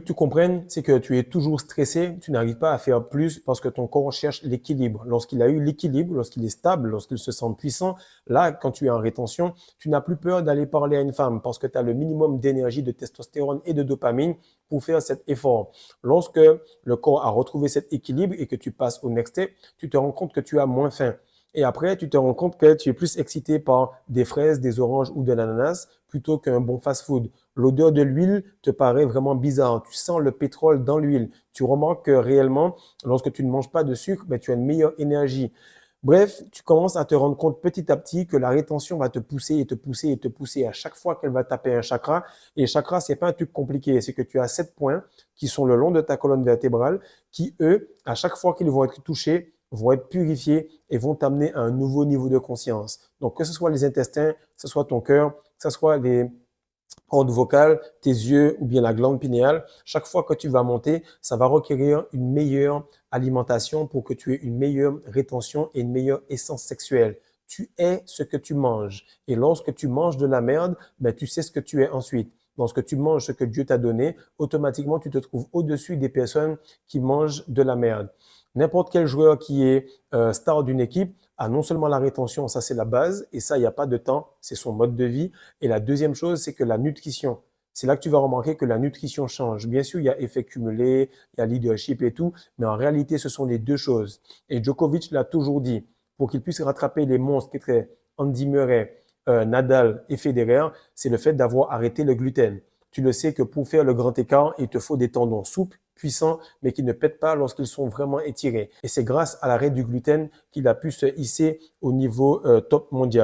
tu comprennes, c'est que tu es toujours stressé, tu n'arrives pas à faire plus parce que ton corps cherche l'équilibre. Lorsqu'il a eu l'équilibre, lorsqu'il est stable, lorsqu'il se sent puissant, là, quand tu es en rétention, tu n'as plus peur d'aller parler à une femme parce que tu as le minimum d'énergie, de testostérone et de dopamine pour faire cet effort. Lorsque le corps a retrouvé cet équilibre et que tu passes au next step, tu te rends compte que tu as moins faim. Et après, tu te rends compte que tu es plus excité par des fraises, des oranges ou de l'ananas plutôt qu'un bon fast-food. L'odeur de l'huile te paraît vraiment bizarre. Tu sens le pétrole dans l'huile. Tu remarques que réellement, lorsque tu ne manges pas de sucre, ben, tu as une meilleure énergie. Bref, tu commences à te rendre compte petit à petit que la rétention va te pousser et te pousser et te pousser à chaque fois qu'elle va taper un chakra. Et chakra, c'est pas un truc compliqué. C'est que tu as 7 points qui sont le long de ta colonne vertébrale qui, eux, à chaque fois qu'ils vont être touchés, vont être purifiés et vont t'amener à un nouveau niveau de conscience. Donc, que ce soit les intestins, que ce soit ton cœur, que ce soit les cordes vocales, tes yeux ou bien la glande pinéale, chaque fois que tu vas monter, ça va requérir une meilleure alimentation pour que tu aies une meilleure rétention et une meilleure essence sexuelle. Tu es ce que tu manges. Et lorsque tu manges de la merde, ben, tu sais ce que tu es ensuite. Lorsque tu manges ce que Dieu t'a donné, automatiquement, tu te trouves au-dessus des personnes qui mangent de la merde. N'importe quel joueur qui est star d'une équipe a non seulement la rétention, ça c'est la base, et ça, il n'y a pas de temps, c'est son mode de vie. Et la deuxième chose, c'est que la nutrition. C'est là que tu vas remarquer que la nutrition change. Bien sûr, il y a effet cumulé, il y a leadership et tout, mais en réalité, ce sont les deux choses. Et Djokovic l'a toujours dit, pour qu'il puisse rattraper les monstres qui étaient Andy Murray, Nadal et Federer, c'est le fait d'avoir arrêté le gluten. Tu le sais que pour faire le grand écart, il te faut des tendons souples, puissants, mais qui ne pètent pas lorsqu'ils sont vraiment étirés. Et c'est grâce à l'arrêt du gluten qu'il a pu se hisser au niveau top mondial.